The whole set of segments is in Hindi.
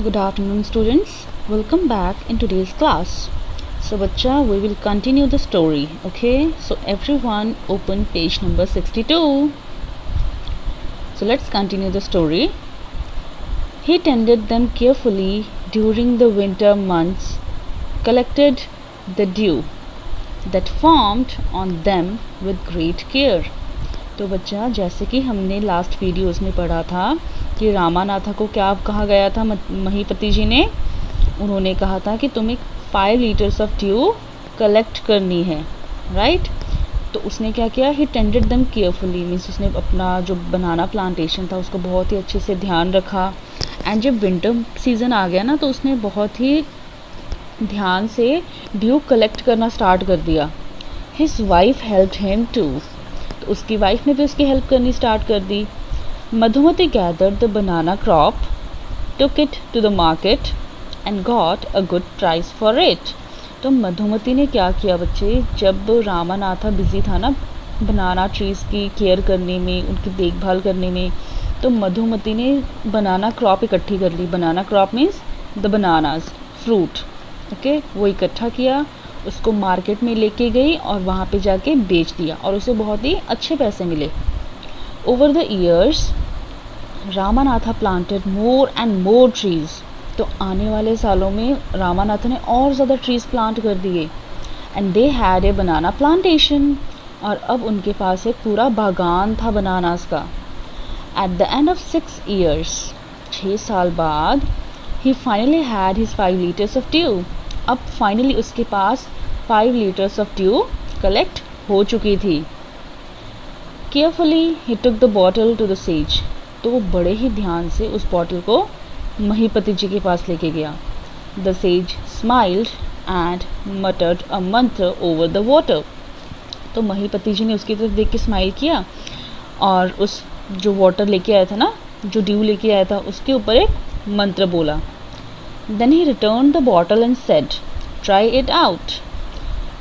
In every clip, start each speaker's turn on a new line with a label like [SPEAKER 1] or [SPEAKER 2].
[SPEAKER 1] Good afternoon, students. Welcome back in today's class. So, bacha, we will continue the story. Okay. So, everyone, open page number 62. So, let's continue the story. He tended them carefully during the winter months, collected the dew that formed on them with great care. तो बच्चा, जैसे कि हमने लास्ट वीडियोस में पढ़ा था कि रामानाथा को क्या कहा गया था महीपति जी ने, उन्होंने कहा था कि तुम्हें 5 लीटर्स ऑफ ड्यू कलेक्ट करनी है, राइट। तो उसने क्या किया, ही टेंडेड देम केयरफुली, मीन्स उसने अपना जो बनाना प्लांटेशन था उसको बहुत ही अच्छे से ध्यान रखा। एंड जब विंटर सीज़न आ गया ना, तो उसने बहुत ही ध्यान से ड्यू कलेक्ट करना स्टार्ट कर दिया। His wife helped him to, तो उसकी वाइफ ने भी उसकी हेल्प करनी स्टार्ट कर दी। Madhumati gathered the banana crop, took it to the market and got a good price for it. तो मधुमती ने क्या किया बच्चे, जब रामानाथा बिजी था ना बनाना ट्रीज़ की केयर करने में, उनकी देखभाल करने में, तो मधुमती ने बनाना क्रॉप इकट्ठी कर ली। Banana crop means the bananas, fruit, okay, वो इकट्ठा किया, उसको मार्केट में लेके गई और वहाँ पे जाके बेच दिया और उसे बहुत ही अच्छे पैसे मिले। Over the years Ramanatha planted more and more trees, तो आने वाले सालों में रामानाथा ने और ज़्यादा ट्रीज़ प्लांट कर दिए। And they had a banana plantation, और अब उनके पास एक पूरा बागान था बनानास का। At the end of 6 years, 6 साल बाद, he finally had his 5 litres of dew, अब फाइनली उसके पास 5 लीटर्स ऑफ ड्यू कलेक्ट हो चुकी थी। Carefully he took the bottle to the sage, तो वो बड़े ही ध्यान से उस बॉटल को महीपति जी के पास लेके गया। The sage smiled and muttered a mantra over the water, तो महीपति जी ने उसकी तरफ देख के स्माइल किया और उस जो वाटर लेके आया था ना, जो ड्यू लेके आया था, उसके ऊपर एक मंत्र बोला। Then he returned the bottle and said, "Try it out."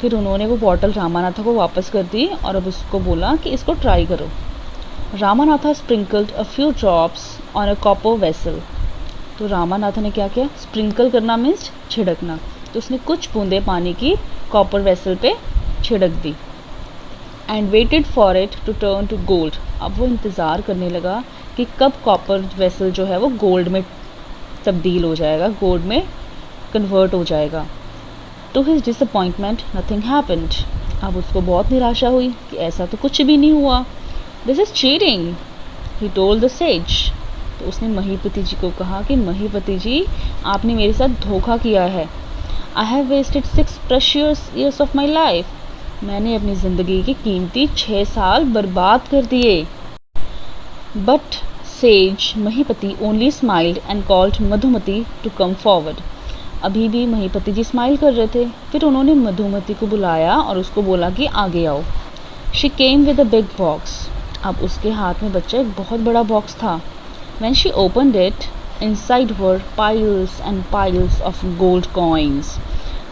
[SPEAKER 1] फिर उन्होंने वो बॉटल रामानाथा को वापस कर दी और अब उसको बोला कि इसको ट्राई करो। Ramanatha sprinkled a few drops on a copper vessel, तो रामानाथा ने क्या किया, स्प्रिंकल करना मीन्स छिड़कना, तो उसने कुछ बूंदे पानी की कॉपर वेसल पे छिड़क दी। And waited for it to turn to gold, अब वो इंतज़ार करने लगा कि कब कॉपर वेसल जो है वो गोल्ड में तब्दील हो जाएगा, गोल्ड में कन्वर्ट हो जाएगा। तो हिज डिसअपॉइंटमेंट नथिंग हैपेंड, अब उसको बहुत निराशा हुई कि ऐसा तो कुछ भी नहीं हुआ। This is cheating, he told the sage, तो उसने महीपति जी को कहा कि महीपति जी, आपने मेरे साथ धोखा किया है। I have wasted 6 precious years of my life, मैंने अपनी ज़िंदगी की कीमती 6 साल बर्बाद कर दिए। But sage Mahipati only smiled and called Madhumati to come forward, अभी भी महीपति जी स्माइल कर रहे थे। फिर उन्होंने मधुमती को बुलाया और उसको बोला कि आगे आओ। She came with a big box, अब उसके हाथ में बच्चा एक बहुत बड़ा बॉक्स था। When she opened it, inside were piles and piles of gold coins,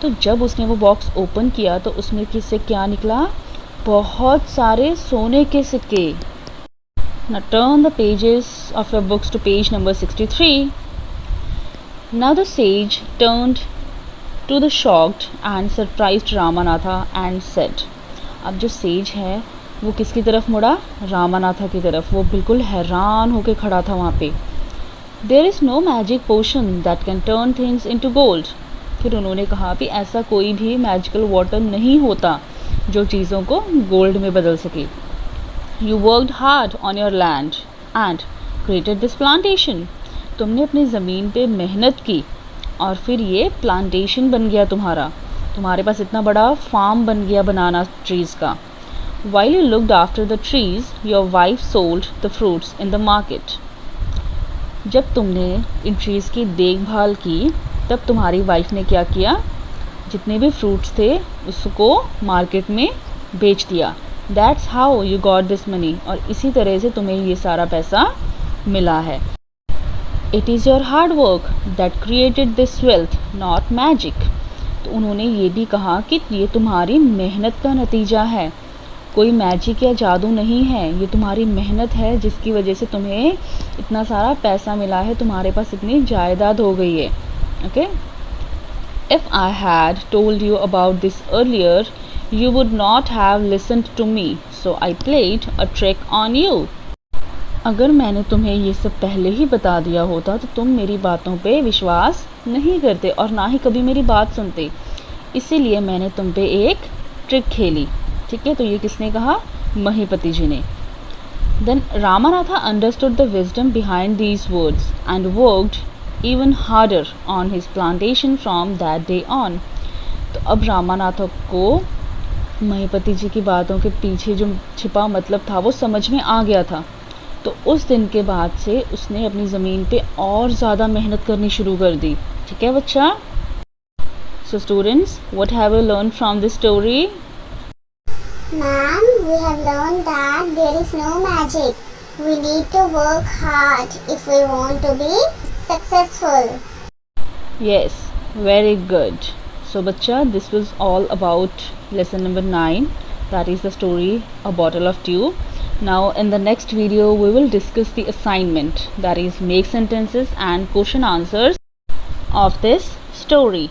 [SPEAKER 1] तो जब उसने वो बॉक्स ओपन किया तो उसमें किससे क्या निकला, बहुत सारे सोने के सिक्के। Now turn the pages of your books to page number 63. Now the sage turned to the shocked and surprised Ramanatha and said, अब जो सेज है वो किसकी तरफ मुड़ा, रामानाथा की तरफ, वो बिल्कुल हैरान होकर खड़ा था वहाँ पे। There is no magic potion that can turn things into gold. फिर उन्होंने कहा कि ऐसा कोई भी मैजिकल वाटर नहीं होता जो चीज़ों को गोल्ड में बदल सके। You worked hard on your land and created this plantation. तुमने अपनी ज़मीन पे मेहनत की और फिर ये प्लांटेशन बन गया तुम्हारे पास इतना बड़ा फार्म बन गया बनाना ट्रीज़ का। While you looked after the trees, your wife sold the fruits in the market. जब तुमने इन ट्रीज़ की देखभाल की, तब तुम्हारी वाइफ ने क्या किया, जितने भी फ्रूट्स थे उसको मार्केट में बेच दिया। That's how you got this money, और इसी तरह से तुम्हें ये सारा पैसा मिला है। It is your hard work that created this wealth, not magic. तो उन्होंने ये भी कहा कि ये तुम्हारी मेहनत का नतीजा है, कोई मैजिक या जादू नहीं है, ये तुम्हारी मेहनत है जिसकी वजह से तुम्हें इतना सारा पैसा मिला है, तुम्हारे पास इतनी जायदाद हो गई है. Okay. If I had told you about this earlier, you would not have listened to me, so I played a trick on you. अगर मैंने तुम्हें ये सब पहले ही बता दिया होता तो तुम मेरी बातों पे विश्वास नहीं करते और ना ही कभी मेरी बात सुनते, इसीलिए मैंने तुम पे एक ट्रिक खेली. ठीक है, तो ये किसने कहा? महीपति जी ने. Then Ramanatha understood the wisdom behind these words and worked even harder on his plantation from that day on. तो अब रामानाथ को महीपति जी की बातों के पीछे जो छिपा मतलब था वो समझ में आ गया था. तो उस दिन के बाद से उसने अपनी ज़मीन पे और ज़्यादा मेहनत करनी शुरू कर दी. ठीक है बच्चा. So students, what have you learned from this story?
[SPEAKER 2] Ma'am, we have learned that there is no magic. We need to work hard if we want to be successful.
[SPEAKER 1] Yes, very good. So bachcha, this was all about lesson number 9, that is the story A Bottle of Dew. Now in the next video we will discuss the assignment, that is make sentences and question answers of this story.